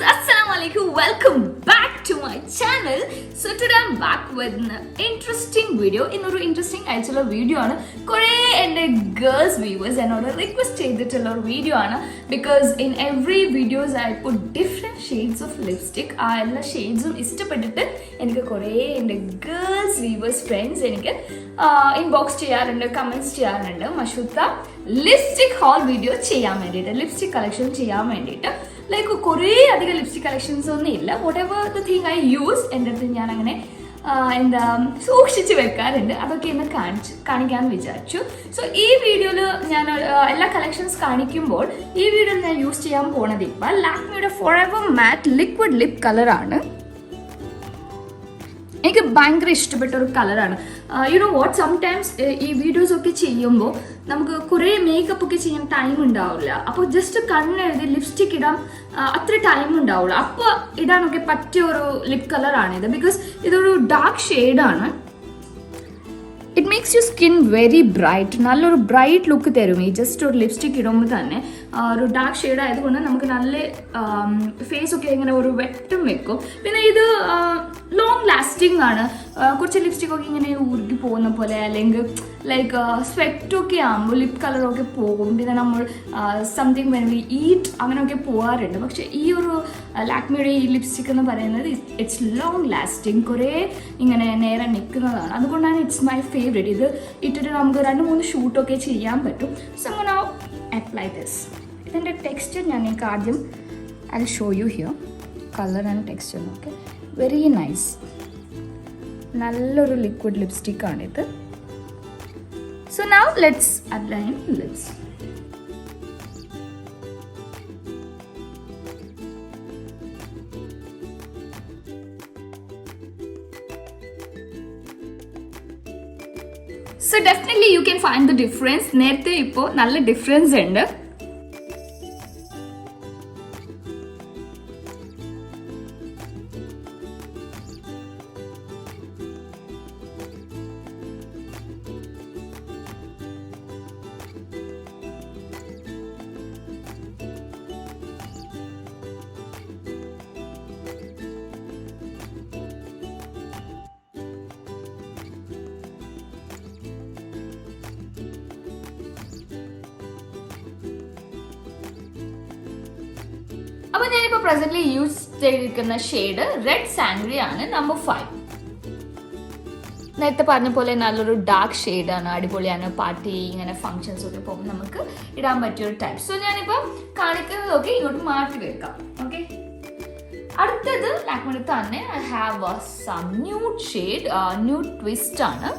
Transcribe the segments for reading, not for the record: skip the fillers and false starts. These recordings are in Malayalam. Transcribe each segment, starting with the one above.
friends, assalamu alaikum. Welcome back to my channel. So today I'm back with an interesting video. ഇന്നൊരു ഇൻട്രസ്റ്റിംഗ് ആയിട്ടുള്ള വീഡിയോ ആണ്. കുറേ എൻ്റെ ഗേൾസ് വ്യൂവേഴ്സ് എന്നോട് റിക്വസ്റ്റ് ചെയ്തിട്ടുള്ള ഒരു വീഡിയോ ആണ്. Because in every videos I put different shades of lipstick. ആ എല്ലാ ഷെയ്ഡ്സും ഇഷ്ടപ്പെട്ടിട്ട് എനിക്ക് കുറേ എൻ്റെ ഗേൾസ് വ്യൂവേഴ്സ് ഫ്രണ്ട്സ് എനിക്ക് ഇൻബോക്സ് ചെയ്യാറുണ്ട്, കമൻറ്റ്സ് ചെയ്യാറുണ്ട്. മഷൂത്ത ലിപ്സ്റ്റിക് ഹോൾ വീഡിയോ ചെയ്യാൻ വേണ്ടിയിട്ട്, ലിപ്സ്റ്റിക് കളക്ഷൻ ചെയ്യാൻ വേണ്ടിയിട്ട്. ലൈക്ക് കുറേ അധികം ലിപ്സ്റ്റിക് കളക്ഷൻസ് ഒന്നും ഇല്ല. Vote ever the thing I use എൻ്റെ അടുത്ത് ഞാൻ അങ്ങനെ എന്താ സൂക്ഷിച്ച് വെക്കാറുണ്ട്. അതൊക്കെ ഇന്ന് കാണിക്കാമെന്ന് വിചാരിച്ചു. സോ ഈ വീഡിയോയിൽ ഞാൻ എല്ലാ കളക്ഷൻസ് കാണിക്കുമ്പോൾ ഈ വീഡിയോയിൽ ഞാൻ യൂസ് ചെയ്യാൻ പോണത് ഇപ്പം ലാക്മിയുടെ ഫോറെവർ മാറ്റ് ലിക്വിഡ് ലിപ് കളറാണ്. എനിക്ക് ഭയങ്കര ഇഷ്ടപ്പെട്ട ഒരു കളറാണ്. യു നോ വാട്ട്, സംടൈംസ് ഈ വീഡിയോസ് ഒക്കെ ചെയ്യുമ്പോൾ നമുക്ക് കുറേ മേക്കപ്പ് ഒക്കെ ചെയ്യാൻ ടൈം ഉണ്ടാവില്ല. അപ്പോൾ ജസ്റ്റ് കണ്ണെഴുതി ലിപ്സ്റ്റിക് ഇടാൻ അത്ര ടൈം ഉണ്ടാവില്ല. അപ്പോൾ ഇടാനൊക്കെ പറ്റിയ ഒരു ലിപ് കളറാണിത്. ബിക്കോസ് ഇതൊരു ഡാർക്ക് ഷെയ്ഡാണ്. It makes you skin very bright. നല്ലൊരു ബ്രൈറ്റ് ലുക്ക് തരും ഈ ജസ്റ്റ് ഒരു ലിപ്സ്റ്റിക് ഇടുമ്പോൾ തന്നെ. ഒരു ഡാർക്ക് ഷെയ്ഡ് ആയതുകൊണ്ട് നമുക്ക് നല്ല ഫേസ് ഒക്കെ ഇങ്ങനെ ഒരു വെട്ടം വെക്കും. പിന്നെ ഇത് ലോങ് ലാസ്റ്റിംഗ് ആണ്. കുറച്ച് ലിപ്സ്റ്റിക് ഒക്കെ ഇങ്ങനെ ഉരുകി പോകുന്ന പോലെ, അല്ലെങ്കിൽ ലൈക്ക് സ്വെറ്റൊക്കെ ആകുമ്പോൾ ലിപ് കളറൊക്കെ പോകും. പിന്നെ നമ്മൾ സംതിങ് വെൻ വി ഈറ്റ് അങ്ങനെയൊക്കെ പോകാറുണ്ട്. പക്ഷേ ഈ ഒരു ലാക്മിയുടെ ഈ ലിപ്സ്റ്റിക് എന്ന് പറയുന്നത് ഇറ്റ്സ് ലോങ് ലാസ്റ്റിംഗ്, കുറേ ഇങ്ങനെ നേരെ നിൽക്കുന്നതാണ്. അതുകൊണ്ടാണ് ഇറ്റ്സ് മൈ ഫേവറേറ്റ്. ഇത് ഇട്ടിട്ട് നമുക്ക് 2-3 ഷൂട്ടൊക്കെ ചെയ്യാൻ പറ്റും. സോ അങ്ങനെ അപ്ലൈ ദിസ്. ഇതിൻ്റെ ടെക്സ്ചർ ഞാൻ നിങ്ങൾക്ക് ആദ്യം I show you here. Colour and texture നോക്കെ വെരി നൈസ്. നല്ലൊരു ലിക്വിഡ് ലിപ്സ്റ്റിക്കാണിത്. So now let's apply lips. So definitely you can find the difference. നേരത്തെ ഇപ്പോൾ നല്ല ഡിഫറൻസ് ഉണ്ട്. അപ്പോൾ ഞാനിപ്പോൾ പ്രസന്റ്ലി യൂസ് ചെയ്തിരിക്കുന്ന ഷെയ്ഡ് റെഡ് സാൻഗ്രി ആണ്, നമ്പർ 5. നേരത്തെ പറഞ്ഞ പോലെ നല്ലൊരു ഡാർക്ക് ഷെയ്ഡാണ്, അടിപൊളിയാണ്. പാർട്ടി ഇങ്ങനെ ഫങ്ഷൻസ് ഒക്കെ പോകുമ്പോൾ നമുക്ക് ഇടാൻ പറ്റിയൊരു ടൈപ്പ്. സോ ഞാനിപ്പോൾ കാണിക്കുന്നതൊക്കെ ഇങ്ങോട്ട് മാറ്റി വെക്കാം. ഓക്കെ, അടുത്തത് ലാക്മിയുടെ തന്നെ I have some nude shade, nude twist ആണ്.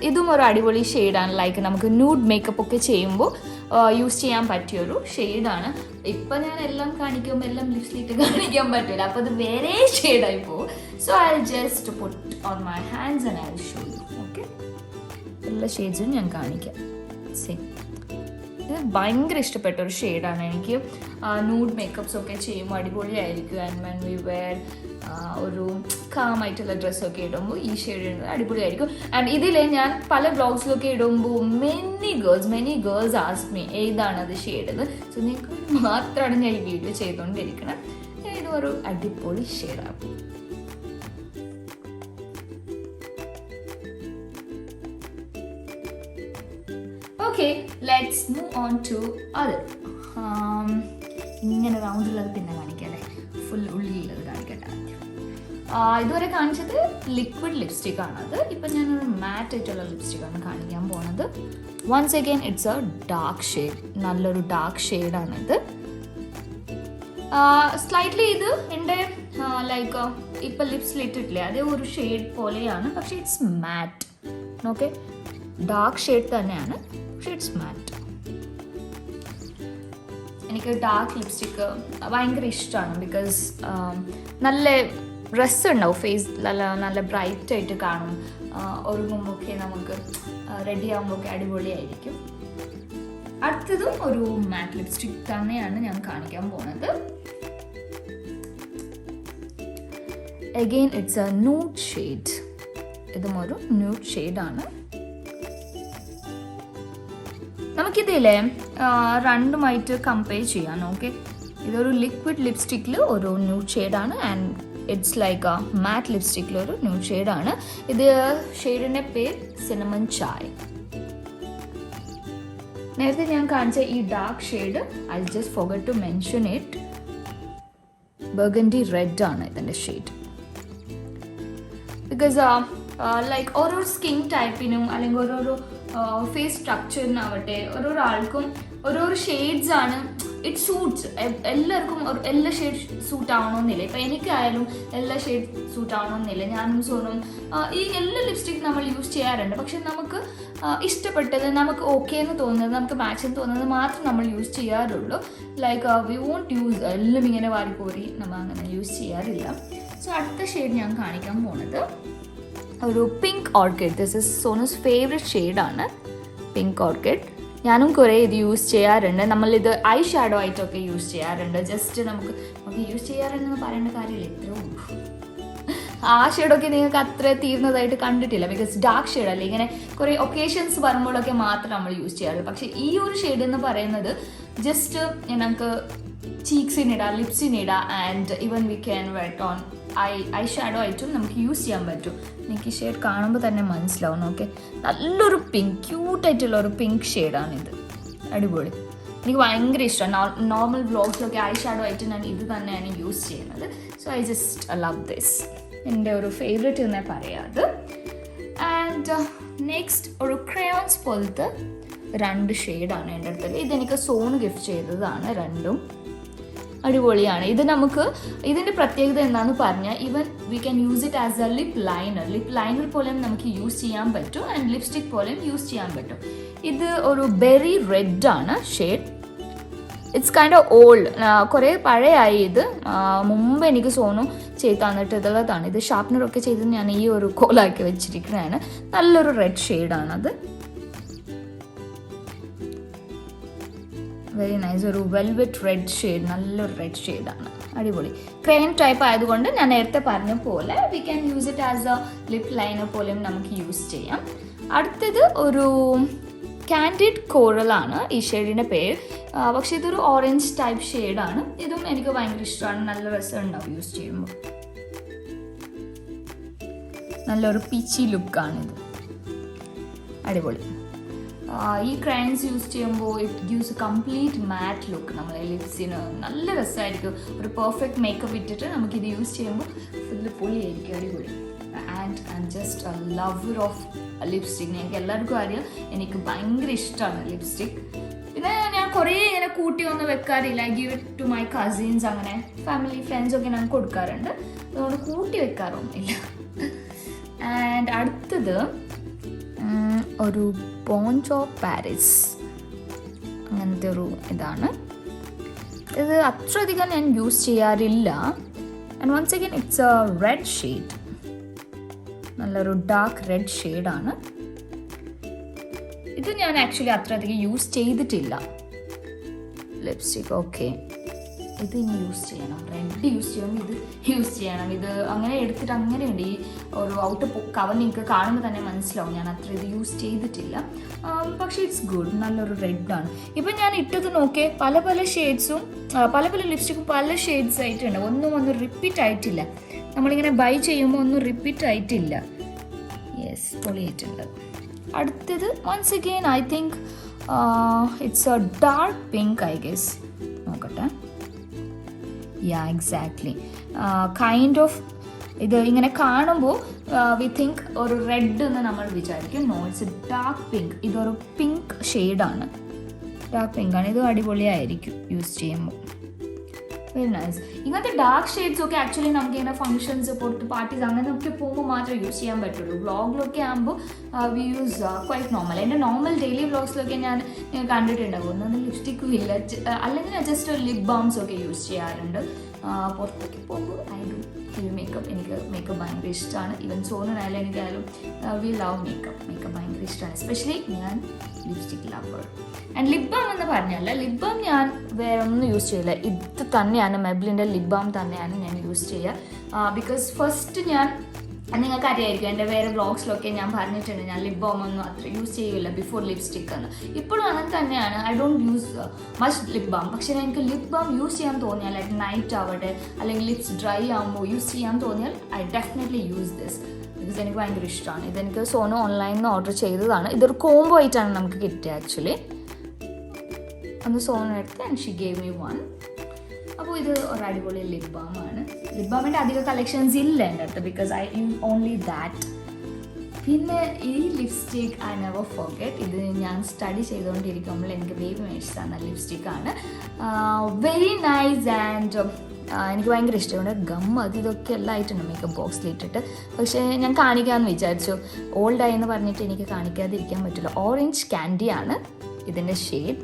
ഇതും ഒരു അടിപൊളി ഷെയ്ഡാണ്. ലൈക്ക് നമുക്ക് ന്യൂഡ് മേക്കപ്പ് ഒക്കെ ചെയ്യുമ്പോൾ യൂസ് ചെയ്യാൻ പറ്റിയൊരു ഷെയ്ഡാണ്. ഇപ്പം ഞാൻ എല്ലാം കാണിക്കുമ്പോൾ എല്ലാം ലിപ്സ്റ്റിക് കാണിക്കാൻ പറ്റില്ല, അപ്പോൾ അത് വേറെ ഷെയ്ഡായി പോകും. So I just put on my hands and I will show U. Okay, എല്ലാ ഷെയ്ഡ്സും ഞാൻ കാണിക്കാം. സെയിം. ഇത് ഭയങ്കര ഇഷ്ടപ്പെട്ട ഒരു ഷെയ്ഡാണ് എനിക്ക്. ന്യൂഡ് മേക്കപ്സ് ഒക്കെ ചെയ്യുമ്പോൾ അടിപൊളിയായിരിക്കും. ആൻഡ് വെൻ വി വെയർ ഒരു കാമായിട്ടുള്ള ഡ്രസ്സൊക്കെ ഇടുമ്പോൾ ഈ ഷെയ്ഡ് ഇടുന്നത് അടിപൊളിയായിരിക്കും. ആൻഡ് ഇതിൽ ഞാൻ പല വ്ളോഗ്സിലൊക്കെ ഇടുമ്പോൾ മെനി ഗേൾസ് ആസ്ക് മീ ഏതാണ് അത് ഷെയ്ഡ്. സോ നിങ്ങൾക്ക് മാത്രമാണ് ഞാൻ ഈ വീഡിയോ ചെയ്തുകൊണ്ടിരിക്കുന്നത്. ഇതൊരു അടിപൊളി ഷെയ്ഡാണ്. Okay, let's move on to other. ഇങ്ങനെ റൗണ്ടുള്ളത് പിന്നെ കാണിക്കാം അല്ലേ, ഫുൾ ഉള്ളിലുള്ളത് കാണിക്കട്ടെ ആദ്യം. ഇതുവരെ കാണിച്ചത് ലിക്വിഡ് ലിപ്സ്റ്റിക് ആണത്. ഇപ്പം ഞാനൊരു മാറ്റ് ആയിട്ടുള്ള ലിപ്സ്റ്റിക്കാണ് കാണിക്കാൻ പോകുന്നത്. Once again it's a dark shade, നല്ലൊരു ഡാർക്ക് ഷെയ്ഡാണിത്. സ്ലൈറ്റ്ലി ഇത് എൻ്റെ ലൈക്ക് ഇപ്പം ലിപ്സിൽ ഇട്ടിട്ടില്ലേ അതേ ഒരു ഷെയ്ഡ് പോലെയാണ്, പക്ഷേ it's matte. Okay, dark shade തന്നെയാണ്, പക്ഷേ ഇറ്റ്സ് മാറ്റ്. എനിക്ക് ഡാർക്ക് ലിപ്സ്റ്റിക്ക് ഭയങ്കര ഇഷ്ടമാണ്. ബിക്കോസ് നല്ല രസമുണ്ടാവും, ഫേസ് നല്ല ബ്രൈറ്റ് ആയിട്ട് കാണും. ഒരുങ്ങുമ്പോഴൊക്കെ നമുക്ക് റെഡി ആകുമ്പോഴൊക്കെ അടിപൊളിയായിരിക്കും. അടുത്തതും ഒരു മാറ്റ് ലിപ്സ്റ്റിക് തന്നെയാണ് ഞാൻ കാണിക്കാൻ പോകുന്നത്. Again it's a nude shade. ഇതും ഒരു ന്യൂഡ് ഷെയ്ഡാണ്. നമുക്കിതിലെ രണ്ടുമായിട്ട് കമ്പയർ ചെയ്യാം. ഓക്കെ, ഇതൊരു ലിക്വിഡ് ലിപ്സ്റ്റിക്കിൽ ഒരു ന്യൂഡ് ഷെയ്ഡാണ് and it's like a matte ലിപ്സ്റ്റിക്കിലൊരു ന്യൂഡ് ഷെയ്ഡാണ്. ഇത് ഷെയ്ഡിൻ്റെ പേര് സിനമൺ ചായ്. നേരത്തെ ഞാൻ കാണിച്ച ഈ dark shade I just forget to mention it. Burgundy red ആണ് ഇതിൻ്റെ ഷെയ്ഡ്. ബിക്കോസ് ലൈക്ക് ഓരോ സ്കിൻ ടൈപ്പിനും അല്ലെങ്കിൽ ഓരോരോ ഫേസ് സ്ട്രക്ചറിനാവട്ടെ ഓരോരോ ആൾക്കും ഓരോരോ ഷെയ്ഡ്സ് ആണ് ഇറ്റ് സൂട്ട്സ്. എല്ലാവർക്കും എല്ലാ ഷെയ്ഡ് സൂട്ട് ആവണമെന്നില്ല. ഇപ്പം എനിക്കായാലും എല്ലാ ഷെയ്ഡ് സൂട്ട് ആവണമെന്നില്ല. ഞാനും സോനും ഈ എല്ലാ ലിപ്സ്റ്റിക് നമ്മൾ യൂസ് ചെയ്യാറുണ്ട്. പക്ഷെ നമുക്ക് ഇഷ്ടപ്പെട്ടത്, നമുക്ക് ഓക്കെ എന്ന് തോന്നുന്നത്, നമുക്ക് മാച്ച് എന്ന് തോന്നുന്നത് മാത്രം നമ്മൾ യൂസ് ചെയ്യാറുള്ളൂ. ലൈക്ക് വി വോണ്ട് യൂസ് എല്ലാം ഇങ്ങനെ വാരിക്കോരി നമ്മൾ അങ്ങനെ യൂസ് ചെയ്യാറില്ല. സോ അടുത്ത ഷെയ്ഡ് ഞാൻ കാണിക്കാൻ പോണത് ഒരു pink orchid. This is Sonu's favourite ഷെയ്ഡാണ് പിങ്ക് ഓർക്കിഡ്. ഞാനും കുറേ ഇത് യൂസ് ചെയ്യാറുണ്ട്. നമ്മളിത് ഐ ഷാഡോ ആയിട്ടൊക്കെ യൂസ് ചെയ്യാറുണ്ട്. ജസ്റ്റ് നമുക്ക് യൂസ് ചെയ്യാറുണ്ടെന്ന് പറയേണ്ട കാര്യമില്ല, ഇത്രയേ ഉള്ളൂ. ആ ഷെയ്ഡൊക്കെ നിങ്ങൾക്ക് അത്ര തീർന്നതായിട്ട് കണ്ടിട്ടില്ല. ബിക്കോസ് ഡാർക്ക് ഷെയ്ഡല്ലേ, ഇങ്ങനെ കുറേ ഒക്കേഷൻസ് വരുമ്പോഴൊക്കെ മാത്രം നമ്മൾ യൂസ് ചെയ്യാറുള്ളൂ. പക്ഷേ ഈ ഒരു ഷെയ്ഡ് എന്ന് പറയുന്നത് ജസ്റ്റ് നമുക്ക് ചീക്സിനിടാം, ലിപ്സിനിടാം and even we can wet on eyeshadow ആയിട്ടും നമുക്ക് യൂസ് ചെയ്യാൻ പറ്റും. എനിക്ക് ഈ ഷെയ്ഡ് കാണുമ്പോൾ തന്നെ മനസ്സിലാവും. ഓക്കെ, നല്ലൊരു പിങ്ക്, ക്യൂട്ടായിട്ടുള്ള ഒരു പിങ്ക് ഷെയ്ഡാണിത്. അടിപൊളി, എനിക്ക് ഭയങ്കര ഇഷ്ടമാണ്. നോർമൽ വ്ലോഗ്സിലൊക്കെ ഐ ഷാഡോ ആയിട്ട് ഞാൻ ഇത് തന്നെയാണ് യൂസ് ചെയ്യുന്നത്. So I just love this. എൻ്റെ ഒരു ഫേവറേറ്റ് എന്നേ പറയാത്. ആൻഡ് നെക്സ്റ്റ് ഒരു ക്രയോൺസ് പോലത്തെ 2 ഷെയ്ഡാണ് എൻ്റെ അടുത്ത്. ഇതെനിക്ക് സോണ് ഗിഫ്റ്റ് ചെയ്തതാണ്. രണ്ടും അടിപൊളിയാണ്. ഇത് നമുക്ക് ഇതിൻ്റെ പ്രത്യേകത എന്താണെന്ന് പറഞ്ഞാൽ even we can use it as A lip liner. Lip liner പോലെയും നമുക്ക് യൂസ് ചെയ്യാൻ പറ്റും ആൻഡ് ലിപ്സ്റ്റിക് പോലെയും യൂസ് ചെയ്യാൻ പറ്റും. ഇത് ഒരു ബെറി റെഡ് ആണ് shade. It's kind of old, കുറേ പഴയായി ഇത്. മുമ്പ് എനിക്ക് സോനു ചെയ്ത് തന്നിട്ട് ഇതുള്ളതാണ്. ഇത് ഷാർപ്നറൊക്കെ ചെയ്ത് ഞാൻ ഈ ഒരു കോലാക്കി വെച്ചിരിക്കുന്നതാണ്. നല്ലൊരു റെഡ് ഷെയ്ഡാണത്. വെരി നൈസ്, ഒരു വെൽവെറ്റ് റെഡ് ഷെയ്ഡ്, നല്ലൊരു റെഡ് ഷെയ്ഡാണ്. അടിപൊളി. ക്രയോൺ ടൈപ്പ് ആയതുകൊണ്ട് ഞാൻ നേരത്തെ പറഞ്ഞ പോലെ we can use it as A lip liner പോലെയും നമുക്ക് യൂസ് ചെയ്യാം. അടുത്തത് ഒരു കാൻഡിഡ് കോറലാണ് ഈ ഷെയ്ഡിൻ്റെ പേര്. പക്ഷേ ഇതൊരു ഓറഞ്ച് ടൈപ്പ് ഷെയ്ഡാണ്. ഇതും എനിക്ക് ഭയങ്കര ഇഷ്ടമാണ്. നല്ല രസമുണ്ടാവും യൂസ് ചെയ്യുമ്പോൾ. നല്ലൊരു പീച്ചി ലുക്കാണിത്. അടിപൊളി. ഈ ക്രയോൺസ് യൂസ് ചെയ്യുമ്പോൾ it gives a complete matte look. നമ്മളെ ലിപ്സിന് നല്ല രസമായിരിക്കും. ഒരു പെർഫെക്റ്റ് മേക്കപ്പ് ഇട്ടിട്ട് നമുക്കിത് യൂസ് ചെയ്യുമ്പോൾ ഫുള്ള് പൊളിയായിരിക്കും. അടിപൊളി. And I am just A lover of lipstick. എനിക്ക് എല്ലാവർക്കും അറിയാം, എനിക്ക് ഭയങ്കര ഇഷ്ടമാണ് ലിപ്സ്റ്റിക്. പിന്നെ ഞാൻ കുറേ ഇങ്ങനെ കൂട്ടി ഒന്നും വെക്കാറില്ല. I give it to my cousins, അങ്ങനെ ഫാമിലി ഫ്രണ്ട്സൊക്കെ ഞാൻ കൊടുക്കാറുണ്ട്. അതുകൊണ്ട് കൂട്ടി വെക്കാറൊന്നുമില്ല. ആൻഡ് അടുത്തത് ഒരു പോഞ്ച് ഓഫ് പാരീസ്, അങ്ങനത്തെ ഒരു ഇതാണ്. ഇത് അത്രയധികം ഞാൻ യൂസ് ചെയ്യാറില്ല. And once again it's a red shade, നല്ലൊരു ഡാർക്ക് റെഡ് ഷെയ്ഡാണ്. ഇത് ഞാൻ ആക്ച്വലി അത്രയധികം യൂസ് ചെയ്തിട്ടില്ല ലിപ്സ്റ്റിക്. ഓക്കെ, ഇത് ഇനി യൂസ് ചെയ്യണം. റെഡ് യൂസ് ചെയ്യണം, ഇത് യൂസ് ചെയ്യണം. ഇത് അങ്ങനെ എടുത്തിട്ട് അങ്ങനെയുണ്ട്. ഈ ഒരു ഔട്ട് കവർ നിങ്ങൾക്ക് കാണുമ്പോൾ തന്നെ മനസ്സിലാവും. ഞാൻ അത്ര ഇത് യൂസ് ചെയ്തിട്ടില്ല. പക്ഷേ ഇറ്റ്സ് ഗുഡ്. നല്ലൊരു റെഡാണ്. ഇപ്പം ഞാൻ ഇട്ടത് നോക്കിയേ, പല പല ഷെയ്ഡ്സും പല പല ലിപ്സ്റ്റിക്കും പല ഷെയ്ഡ്സ് ആയിട്ടുണ്ട്. ഒന്നും റിപ്പീറ്റ് ആയിട്ടില്ല. നമ്മളിങ്ങനെ ബൈ ചെയ്യുമ്പോൾ ഒന്നും റിപ്പീറ്റ് ആയിട്ടില്ല. യെസ്, പൊളിയായിട്ടുണ്ട്. അടുത്തത് once again I think it's a dark pink, I guess. നോക്കട്ടെ. Yeah, exactly. കൈൻഡ് ഓഫ് ഇത് ഇങ്ങനെ കാണുമ്പോൾ വി തിങ്ക് ഒരു റെഡ് എന്ന് നമ്മൾ വിചാരിക്കും. No, it's a dark pink. ഇതൊരു പിങ്ക് ഷെയ്ഡാണ്, ഡാർക്ക് പിങ്കാണ്. ഇത് അടിപൊളിയായിരിക്കും യൂസ് ചെയ്യുമ്പോൾ. Very nice. ഇങ്ങനത്തെ ഡാർക്ക് ഷെയ്ഡ്സ് ഒക്കെ ആക്ച്വലി നമുക്ക് ഇങ്ങനെ ഫംഗ്ഷൻസ്, പുറത്ത് പാർട്ടീസ് അങ്ങനെയൊക്കെ പോകുമ്പോൾ മാത്രമേ യൂസ് ചെയ്യാൻ പറ്റുള്ളൂ. വ്ളോഗിലൊക്കെ ആകുമ്പോൾ വി യൂസ് ക്വൈറ്റ് നോർമൽ. എൻ്റെ നോർമൽ ഡെയിലി വ്ളോഗ്സിലൊക്കെ ഞാൻ കണ്ടിട്ടുണ്ടാവും. ഒന്നും ലിപ്സ്റ്റിക്കും ഇല്ല, അല്ലെങ്കിൽ ജസ്റ്റ് ഒരു ലിപ് ബാംസ് ഒക്കെ യൂസ് ചെയ്യാറുണ്ട്. പുറത്തൊക്കെ പോകുമ്പോൾ ഐ ഡു മേക്കപ്പ്. എനിക്ക് മേക്കപ്പ് ഭയങ്കര ഇഷ്ടമാണ്. ഈവൻ സോനനായാലും എനിക്കായാലും വി ലവ് മേക്കപ്പ് ഭയങ്കര ഇഷ്ടമാണ്. എസ്പെഷ്യലി ഞാൻ lipstick lover. And lip balm എന്ന് പറഞ്ഞല്ല, ലിപ് ബാം ഞാൻ വേറെ ഒന്നും യൂസ് ചെയ്യില്ല. ഇത് തന്നെയാണ്, മെബ്ലിൻ്റെ ലിപ് ബാം തന്നെയാണ് ഞാൻ യൂസ് ചെയ്യുക. ബിക്കോസ് ഫസ്റ്റ് ഞാൻ നിങ്ങൾക്ക് അറിയായിരിക്കും എൻ്റെ വേറെ വ്ളോഗ്സിലൊക്കെ ഞാൻ പറഞ്ഞിട്ടുണ്ട് ഞാൻ ലിപ് ബാം ഒന്നും അത്ര യൂസ് ചെയ്യില്ല ബിഫോർ ലിപ്സ്റ്റിക് എന്ന്. ഇപ്പോഴും അങ്ങനെ തന്നെയാണ്. I don't use much lip balm. പക്ഷേ എനിക്ക് ലിപ് ബാം യൂസ് ചെയ്യാൻ തോന്നിയാൽ ലൈക്ക് നൈറ്റ് ആവട്ടെ അല്ലെങ്കിൽ ലിപ്സ് ഡ്രൈ ആകുമ്പോൾ യൂസ് ചെയ്യാൻ തോന്നിയാൽ I definitely use this. Because എനിക്ക് ഭയങ്കര ഇഷ്ടമാണ്. ഇതെനിക്ക് സോനു ഓൺലൈനിൽ നിന്ന് ഓർഡർ ചെയ്തതാണ്. ഇതൊരു കോംബോ ആയിട്ടാണ് നമുക്ക് കിട്ടിയത് ആക്ച്വലി. അന്ന് സോനു എടുത്ത് and she gave me one. അപ്പോൾ ഇത് ഒരു അടിപൊളി ലിപ് ബാമാണ്. ലിപ് ബാമിൻ്റെ അധികം കളക്ഷൻസ് ഇല്ല എൻ്റെ അടുത്ത് because I use only that. പിന്നെ ഈ ലിപ്സ്റ്റിക് ഐ നെവർ ഫോർഗെറ്റ്. ഇത് ഞാൻ സ്റ്റഡി ചെയ്തുകൊണ്ടിരിക്കുമ്പോൾ എനിക്ക് ബേബി മേടിച്ച് തന്ന ലിപ്സ്റ്റിക്കാണ്. വെരി നൈസ് ആൻഡ് എനിക്ക് ഭയങ്കര ഇഷ്ടമുണ്ട്. ഗം അത് ഇതൊക്കെ എല്ലാം ആയിട്ടുണ്ട് മേക്കപ്പ് ബോക്സിലിട്ടിട്ട്. പക്ഷേ ഞാൻ കാണിക്കാമെന്ന് വിചാരിച്ചു. ഓൾഡായി എന്ന് പറഞ്ഞിട്ട് എനിക്ക് കാണിക്കാതിരിക്കാൻ പറ്റില്ല. ഓറഞ്ച് ക്യാൻഡിയാണ് ഇതിൻ്റെ shade.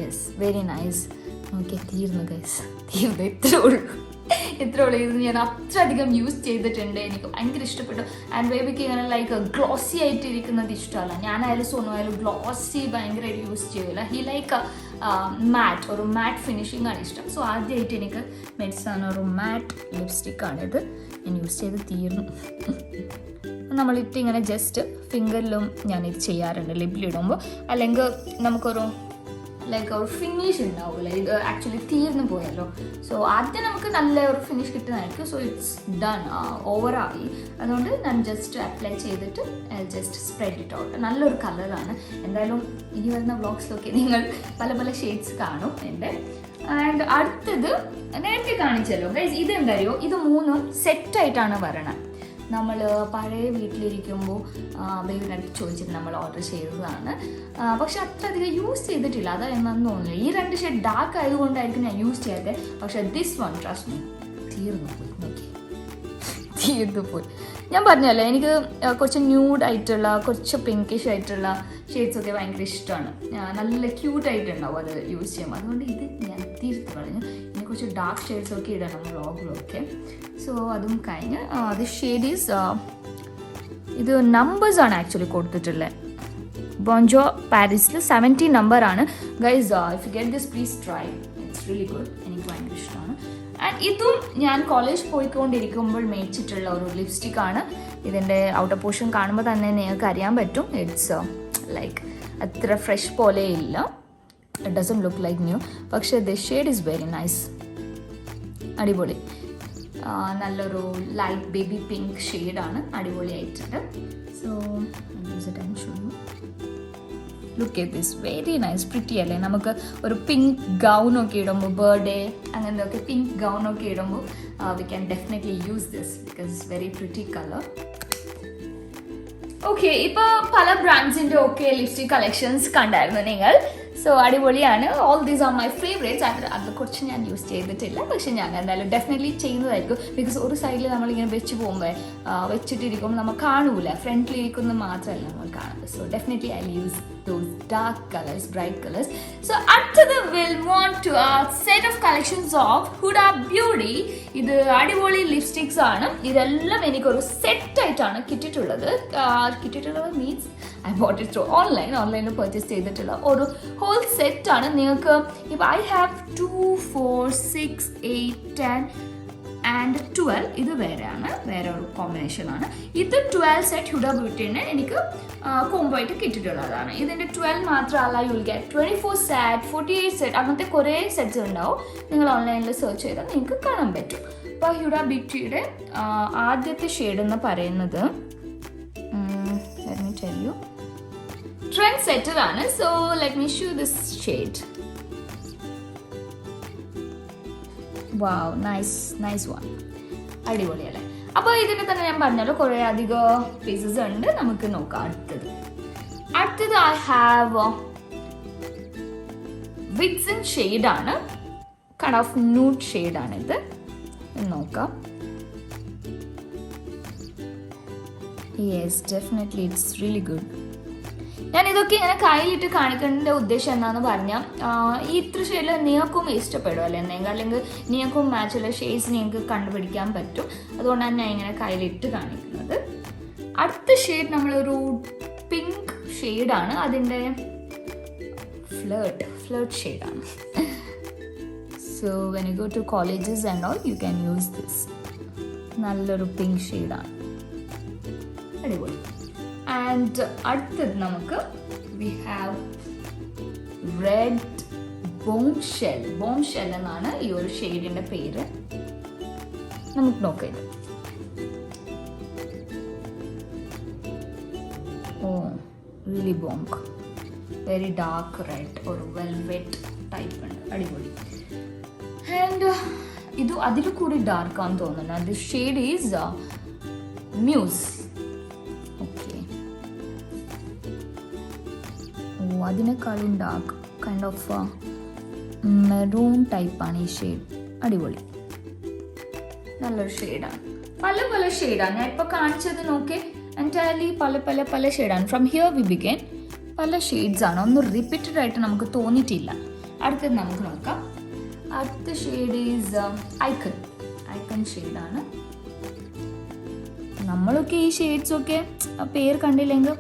Yes, very nice. Okay, തീർന്നു ഗൈസ്, തീർന്നു. ഇത്രേ ഉള്ളൂ. ഇത് ഞാൻ അത്ര അധികം യൂസ് ചെയ്തിട്ടുണ്ട്. എനിക്ക് ഭയങ്കര ഇഷ്ടപ്പെട്ടു. ആൻഡ് ബേബിക്ക് ഇങ്ങനെ ലൈക്ക് ഗ്ലോസി ആയിട്ട് ഇരിക്കുന്നത് ഇഷ്ടമല്ല. ഞാനായാലും സോനു ആയാലും ഗ്ലോസി ഭയങ്കരമായിട്ട് യൂസ് ചെയ്യില്ല. ഹി ലൈക്ക് മാറ്റ്, ഒരു മാറ്റ് ഫിനിഷിംഗ് ആണ് ഇഷ്ടം. സോ ആദ്യമായിട്ട് എനിക്ക് മേടിച്ചാണ് ഒരു മാറ്റ് ലിപ്സ്റ്റിക്കാണിത്. ഞാൻ യൂസ് ചെയ്ത് തീർന്നു. നമ്മളിട്ട് ഇങ്ങനെ ജസ്റ്റ് ഫിംഗറിലും ഞാനിത് ചെയ്യാറുണ്ട് ലിപ്പിലിടുമ്പോൾ. അല്ലെങ്കിൽ നമുക്കൊരു ലൈക്ക് ഒരു ഫിനിഷ് ഉണ്ടാവില്ല. ഇത് ആക്ച്വലി തീർന്നു പോയല്ലോ. സോ ആദ്യം നമുക്ക് നല്ല ഒരു ഫിനിഷ് കിട്ടുന്നതായിരിക്കും. സോ ഇറ്റ്സ് ഡൺ, ഓവറായി. അതുകൊണ്ട് ഞാൻ ജസ്റ്റ് അപ്ലൈ ചെയ്തിട്ട് ജസ്റ്റ് സ്പ്രെഡ് ഇറ്റ് ഔട്ട്. നല്ലൊരു കളറാണ്. എന്തായാലും ഇനി വരുന്ന വ്ളോഗ്സിലൊക്കെ നിങ്ങൾ പല പല ഷെയ്ഡ്സ് കാണും എൻ്റെ. ആൻഡ് അടുത്തത് നേരത്തെ കാണിച്ചല്ലോ ഗൈസ്, ഇതെന്തറിയോ, ഇത് മൂന്നും സെറ്റായിട്ടാണ് വരണം. നമ്മൾ പഴയ വീട്ടിലിരിക്കുമ്പോൾ ബേബിയുടെ അടുത്ത് ചോദിച്ചിട്ട് നമ്മൾ ഓർഡർ ചെയ്തതാണ്. പക്ഷെ അത്ര അധികം യൂസ് ചെയ്തിട്ടില്ല, അതാ എന്നാന്ന് തോന്നുന്നില്ല. ഈ രണ്ട് ഷെയ്ഡ് ഡാർക്ക് ആയതുകൊണ്ടായിരിക്കും ഞാൻ യൂസ് ചെയ്യാത്തത്. പക്ഷെ ദിസ് വൺ ട്രസ്റ്റ് മീ, തീർന്നു പോയി. നോക്കി, തീർന്നു പോയി. ഞാൻ പറഞ്ഞല്ലോ എനിക്ക് കുറച്ച് ന്യൂഡ് ആയിട്ടുള്ള കുറച്ച് പിങ്കിഷ് ആയിട്ടുള്ള ഷെയ്ഡ്സൊക്കെ ഭയങ്കര ഇഷ്ടമാണ്. നല്ല ക്യൂട്ടായിട്ടുണ്ടാവും അത് യൂസ് ചെയ്യുമ്പോൾ. അതുകൊണ്ട് ഇത് ഞാൻ തീർത്ത് കളഞ്ഞു. ഇനി കുറച്ച് ഡാർക്ക് ഷെയ്ഡ്സൊക്കെ ഇടണം വ്ളോഗിലൊക്കെ. സോ അതും കഴിഞ്ഞ് അത് ഷെയ്ഡ് ഈസ് ഇത് നമ്പേഴ്സാണ് ആക്ച്വലി കൊടുത്തിട്ടുള്ളത്. ബോൺജോ പാരീസിൽ 70 നമ്പറാണ് guys. If you get this please try, it's really good. എനിക്ക് ഭയങ്കര ഇഷ്ടമാണ്. ആൻഡ് ഇതും ഞാൻ കോളേജ് പോയിക്കൊണ്ടിരിക്കുമ്പോൾ മേടിച്ചിട്ടുള്ള ഒരു ലിപ്സ്റ്റിക്കാണ്. ഇതിൻ്റെ ഔട്ടർ പോർഷൻ കാണുമ്പോൾ തന്നെ നിങ്ങൾക്ക് അറിയാൻ പറ്റും ഇറ്റ്സ് ലൈക്ക് അത്ര ഫ്രഷ് പോലെ ഇല്ല. It doesn't look like new. പക്ഷേ this shade is very nice, അടിപൊളി. നല്ലൊരു ലൈറ്റ് ബേബി പിങ്ക് ഷെയ്ഡാണ്, അടിപൊളിയായിട്ടുണ്ട്. So look at this, very nice, pretty അല്ലേ? നമുക്ക് ഒരു പിങ്ക് ഗൗണൊക്കെ ഇടുമ്പോൾ, ബർത്ത്ഡേ അങ്ങനത്തെ പിങ്ക് ഗൗണൊക്കെ ഇടുമ്പോൾ we can definitely use this because it's very pretty colour. Okay, ഇപ്പോൾ പല ബ്രാൻഡ്സിൻ്റെ ഒക്കെ ലിപ്സ്റ്റിക് കളക്ഷൻസ് കണ്ടായിരുന്നു നിങ്ങൾ. സോ അടിപൊളിയാണ്. All these are my favourites. അതിനെക്കുറിച്ച് ഞാൻ യൂസ് ചെയ്തിട്ടില്ല, പക്ഷെ ഞാൻ എന്തായാലും ഡെഫിനറ്റ്ലി ചെയ്യുന്നതായിരിക്കും. ബിക്കോസ് ഒരു സൈഡിൽ നമ്മളിങ്ങനെ വെച്ച് പോകുമ്പോൾ വെച്ചിട്ടിരിക്കുമ്പോൾ നമ്മൾ കാണൂല, ഫ്രണ്ടിലിരിക്കുന്നത് മാത്രമല്ല നമ്മൾ കാണുന്നത്. So definitely I use those dark colours, bright colours. So അടുത്തത് വിൽ വാണ്ട് ടു ആ set of collections of Huda Beauty. ഇത് അടിപൊളി ലിപ്സ്റ്റിക്സ് ആണ്. ഇതെല്ലാം എനിക്കൊരു സെറ്റായിട്ടാണ് കിട്ടിയിട്ടുള്ളത്. Means I bought it through ഓൺലൈനിൽ പർച്ചേസ് ചെയ്തിട്ടുള്ള ഒരു ഹോൾ സെറ്റാണ്. നിങ്ങൾക്ക് ഇപ്പം ഐ ഹാവ് 2, 4, 6, 8, 10 ആൻഡ് 12. ഇത് വേറെയാണ്, വേറെ ഒരു കോമ്പിനേഷനാണ്. ഇത് 12 സെറ്റ് ഹുഡ ബ്യൂട്ടിന് എനിക്ക് കോംബോ ആയിട്ട് കിട്ടിയിട്ടുള്ളതാണ്. ഇതിൻ്റെ 12 മാത്രമല്ല, U will get 24 set, 48 set, അങ്ങനത്തെ കുറേ സെറ്റ്സ് ഉണ്ടാവും. നിങ്ങൾ ഓൺലൈനിൽ സെർച്ച് ചെയ്താൽ നിങ്ങൾക്ക് കാണാൻ പറ്റും. അപ്പോൾ ഹുഡ ബ്യൂട്ടിയുടെ ആദ്യത്തെ ഷെയ്ഡ് എന്ന് പറയുന്നത് let me tell you, trend setter ആണ്. So let me show this shade. Wow, nice one, അടിപൊളിയല്ലേ? അപ്പോൾ ഇതിന് തന്നെ ഞാൻ പറഞ്ഞല്ലോ കുറേ അധികം പീസസ് ഉണ്ട്. നമുക്ക് നോക്കാം അടുത്തത് ഐ ഹാവ് വിക്സിൻ ഷെയ്ഡാണ്. കൈൻഡ് ഓഫ് ന്യൂഡ് ഷെയ്ഡാണിത്. നോക്കാം. Yes, definitely it's really good. ഞാൻ ഇതൊക്കെ ഇങ്ങനെ കയ്യിലിട്ട് കാണിക്കേണ്ട ഉദ്ദേശം എന്താണെന്ന് പറഞ്ഞാൽ ഈ ഇത്ര ഷെയ്ഡിൽ നിങ്ങൾക്കും ഇഷ്ടപ്പെടും അല്ലേ എന്തെങ്കിലും, അല്ലെങ്കിൽ നിങ്ങൾക്കും മാച്ചുള്ള ഷെയ്ഡ്സ് നിങ്ങൾക്ക് കണ്ടുപിടിക്കാൻ പറ്റും. അതുകൊണ്ടാണ് ഞാൻ ഇങ്ങനെ കയ്യിലിട്ട് കാണിക്കുന്നത്. അടുത്ത ഷെയ്ഡ് നമ്മളൊരു പിങ്ക് ഷെയ്ഡാണ്. അതിൻ്റെ ഫ്ലേർട്ട് ഷെയ്ഡാണ്. So when you go to colleges and all you can use this. നല്ലൊരു പിങ്ക് ഷെയ്ഡാണ്, അടിപൊളി. ആൻഡ് അടുത്തത് നമുക്ക് we have red bombshell എന്നാണ് ഈ ഒരു ഷെയ്ഡിൻ്റെ പേര്. നമുക്ക് നോക്കാം. Oh really bonk, very dark red, ഒരു വെൽവെറ്റ് ടൈപ്പ് ഉണ്ട്, അടിപൊളി. ആൻഡ് ഇത് അതിൽ കൂടി ഡാർക്കാന്ന് തോന്നുന്നു. The shade is muse. Okay, oh അതിനേക്കാളും ഡാർക്ക്, കൈൻഡ് ഓഫ് മെറൂൺ ടൈപ്പാണ് ഈ ഷെയ്ഡ്, അടിപൊളി, നല്ലൊരു ഷെയ്ഡാണ്. പല പല ഷെയ്ഡാണ് ഞാൻ ഇപ്പോൾ കാണിച്ചത്. നോക്കി എൻറ്റയർലി പല ഷെയ്ഡാണ്. From here we begin. പല ഷെയ്ഡ്സ് ആണ്, ഒന്നും റിപ്പീറ്റഡ് ആയിട്ട് നമുക്ക് തോന്നിയിട്ടില്ല. അടുത്തത് നമുക്ക് നോക്കാം. അടുത്ത ഷെയ്ഡ് ഈസ് ഐക്കൺ ഷെയ്ഡാണ്. നമ്മളൊക്കെ ഈ ഷെയ്ഡ്സൊക്കെ പേര് കണ്ടില്ലെങ്കിൽ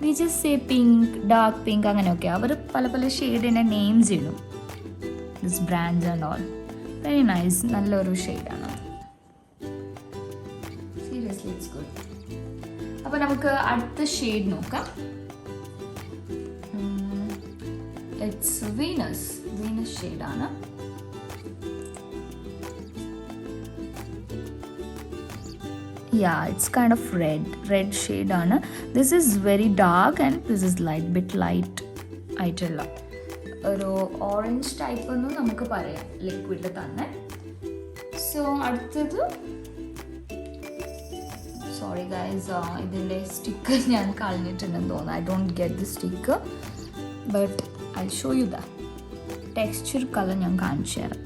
we just say pink, dark pink അങ്ങനെയൊക്കെ. അവർ പല പല ഷെയ്ഡിൻ്റെ നെയിംസ് ഇടും, this brands and all. Very nice, നല്ലൊരു ഷെയ്ഡാണ്. Seriously it's good. അപ്പോൾ നമുക്ക് അടുത്ത ഷെയ്ഡ് നോക്കാം. ഇറ്റ്സ് വീനസ് ഷെയ്ഡാണ്. Yeah, it's kind of red shade ആണ്. This is very dark and this is bit light ആയിട്ടുള്ള ഒരു ഓറഞ്ച് ടൈപ്പ് എന്ന് നമുക്ക് പറയാം ലിക്വിഡിൽ തന്നെ. സോ അടുത്തത്, സോറി ഗൈസ്, ഇതിൻ്റെ സ്റ്റിക്കർ ഞാൻ കളഞ്ഞിട്ടുണ്ടെന്ന് തോന്നുന്നു. I don't get the sticker, but I show you the texture colour ഞാൻ കാണിച്ചു തരാം.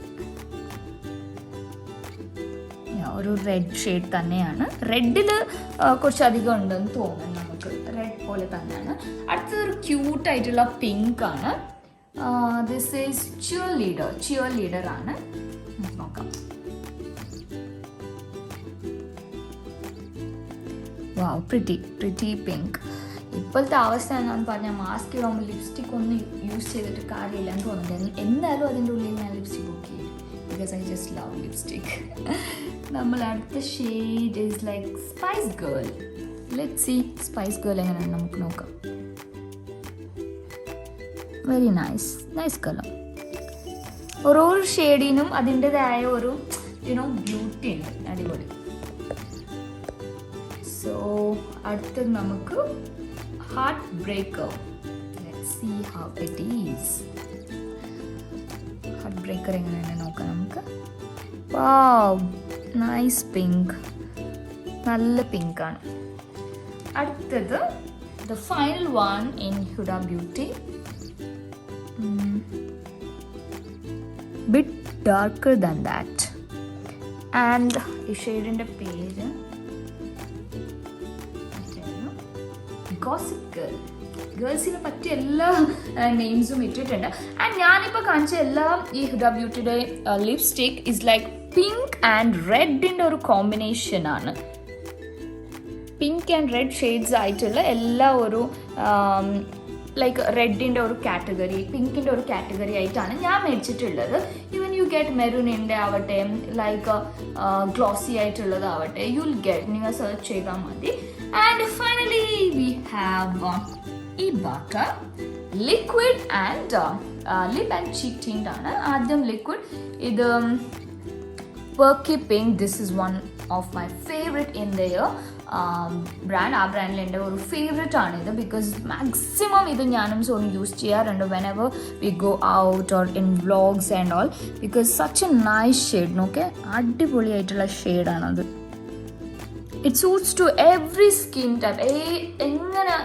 ഒരു റെഡ് ഷെയ്ഡ് തന്നെയാണ്. റെഡിൽ കുറച്ചധികം ഉണ്ടെന്ന് തോന്നുന്നു നമുക്ക്, റെഡ് പോലെ തന്നെയാണ്. അടുത്തൊരു ക്യൂട്ടായിട്ടുള്ള പിങ്ക് ആണ്. ദിസ് ഈസ് ചിയർ ലീഡർ ആണ്. നോക്കാം. വാവ്, പ്രിറ്റി പിങ്ക്. ഇപ്പോഴത്തെ അവസ്ഥ എന്താണെന്ന് പറഞ്ഞാൽ മാസ്ക് ഇടുമ്പോൾ ലിപ്സ്റ്റിക് ഒന്നും യൂസ് ചെയ്തിട്ട് കാര്യമില്ല എന്ന് തോന്നുന്നുണ്ട്. എന്നാലും അതിൻ്റെ ഉള്ളിൽ ഞാൻ ലിപ്സ്റ്റിക് ബുക്ക് ചെയ്യും, because I just love lipstick. നമ്മൾ അടുത്ത shade is like spice girl. Let's see spice girl എങ്ങനെയാണ് നമുക്ക് നോക്കാം. Very nice colour. ഓരോ ഷെയ്ഡിനും അതിൻ്റെതായ ഒരു ബ്യൂട്ടി ഉണ്ട്, അടിപൊളി. സോ അടുത്തത് നമുക്ക് heart breaker. Let's see how it is. Heart breaker എങ്ങനെയാണ് നോക്കാം നമുക്ക്. വാവ്, നൈസ് പിങ്ക്, നല്ല പിങ്കാണ്. അടുത്തത് the final one in Huda Beauty. Bit darker than that. And ഈ ഷെയ്ഡിൻ്റെ പേര് ഗോസിപ്പ് ഗേൾ. ഗേൾസിനെ പറ്റിയ എല്ലാ നെയിംസും ഇട്ടിട്ടുണ്ട്. ആൻഡ് ഞാനിപ്പോൾ കാണിച്ച എല്ലാ ഈ ഹുഡ ബ്യൂട്ടിയുടെ lipstick is like pink and റെഡിൻ്റെ ഒരു കോമ്പിനേഷനാണ്. പിങ്ക് ആൻഡ് റെഡ് ഷെയ്ഡ്സ് ആയിട്ടുള്ള എല്ലാ ഒരു ലൈക്ക് റെഡിൻ്റെ ഒരു കാറ്റഗറി, പിങ്കിൻ്റെ ഒരു കാറ്റഗറി ആയിട്ടാണ് ഞാൻ മേടിച്ചിട്ടുള്ളത്. ഈവൻ യു ഗെറ്റ് മെറൂണിൻ്റെ ആവട്ടെ, ലൈക്ക് ഗ്ലോസി ആയിട്ടുള്ളതാവട്ടെ, യു വിൽ ഗെറ്റ്, നിങ്ങൾ സെർച്ച് ചെയ്താൽ മതി. ആൻഡ് ഫൈനലി വി ഹാവ് ഈ butter liquid and lip and cheek tint ആണ്. ആദ്യം ലിക്വിഡ്, ഇത് perky pink. This is one of my favourite in the brand. ആ ബ്രാൻഡിൽ എൻ്റെ ഒരു ഫേവറേറ്റ് ആണ് ഇത്, ബിക്കോസ് മാക്സിമം ഇത് ഞാനും സോണും യൂസ് ചെയ്യാറുണ്ട് whenever we go out or in vlogs and all, because such a nice shade. നോക്കെ, അടിപൊളിയായിട്ടുള്ള ഷെയ്ഡാണത്. It suits to every skin type. എങ്ങനെ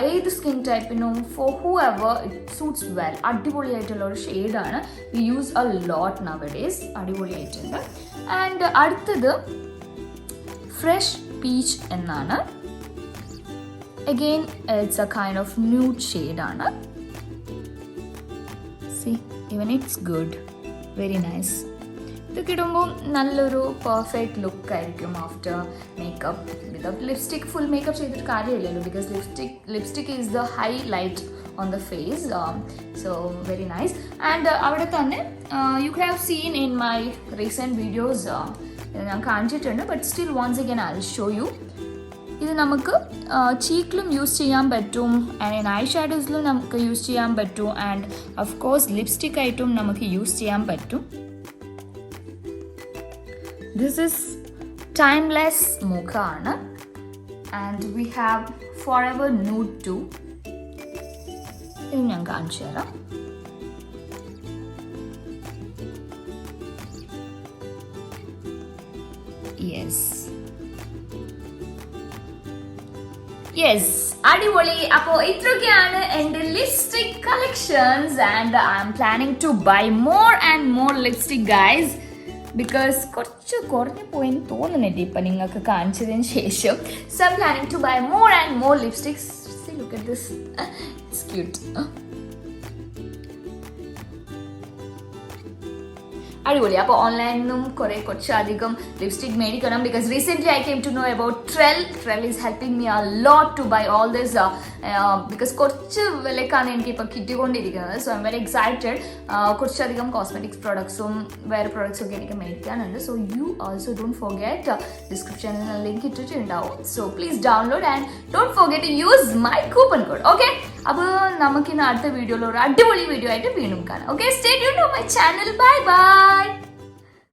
ഏത് സ്കിൻ ടൈപ്പിനും for whoever it suits well. അടിപൊളിയായിട്ടുള്ള ഒരു ഷെയ്ഡാണ്. We use a lot nowadays. അടിപൊളിയായിട്ടുണ്ട്. ആൻഡ് അടുത്തത് ഫ്രഷ് പീച്ച് എന്നാണ്. Again it's a kind of nude ഷെയ്ഡാണ്. See, even it's good, very nice. ഇതൊക്കെ ഇടുമ്പോൾ നല്ലൊരു പെർഫെക്റ്റ് ലുക്ക് ആയിരിക്കും after makeup. Without lipstick full makeup ചെയ്തിട്ട് കാര്യമില്ലല്ലോ, because lipstick is the highlight on the face. So very nice. And അവിടെ തന്നെ you have seen in my recent videos ഇത് ഞാൻ കാണിച്ചിട്ടുണ്ട്, but still once again I will show you. ഇത് നമുക്ക് ചീക്കിലും യൂസ് ചെയ്യാൻ പറ്റും, ആൻഡ് ഐ ഷാഡോസിലും നമുക്ക് യൂസ് ചെയ്യാൻ പറ്റും, ആൻഡ് ഓഫ് കോഴ്സ് ലിപ്സ്റ്റിക് ആയിട്ടും നമുക്ക് യൂസ് ചെയ്യാൻ പറ്റും. ദിസ് ഇസ് ടൈംലെസ് മുഖ ആണ്, and we have forever nude too. ഇത് ഞാൻ കാണിച്ചു തരാം. യെസ്, അടിപൊളി. അപ്പോൾ ഇത്രയൊക്കെയാണ് എൻ്റെ lipstick collections, and I am planning to buy more and more lipstick guys, because കുറച്ച് കുറഞ്ഞു പോയെന്ന് തോന്നുന്നുണ്ട് ഇപ്പം നിങ്ങൾക്ക് കാണിച്ചതിന് ശേഷം. So I am planning to buy more and more lipsticks. Look at this, it's cute. അടിപൊളി. അപ്പോൾ ഓൺലൈനിൽ നിന്നും കുറച്ചധികം ലിപ്സ്റ്റിക് മേടിക്കണം, because recently I came to know about Trell is helping me a lot to buy all this, because കുറച്ച് വിലക്കാണ് എനിക്ക് ഇപ്പോൾ കിട്ടിക്കൊണ്ടിരിക്കുന്നത്. So I'm very excited. കുറച്ചധികം കോസ്മെറ്റിക്സ് പ്രോഡക്ട്സും വേറെ പ്രോഡക്ട്സും ഒക്കെ എനിക്ക് മേടിക്കാനുണ്ട്. So you also don't forget, ഡിസ്ക്രിപ്ഷനിൽ ലിങ്ക് ഇട്ടിട്ടുണ്ടാവും. So please download and don't forget to use my coupon code. Okay, അപ്പോൾ നമുക്കിന്ന് അടുത്ത വീഡിയോയിൽ ഒരു അടിപൊളി വീഡിയോ ആയിട്ട് വീണ്ടും കാണാം. Okay, stay tuned to my channel. Bye by.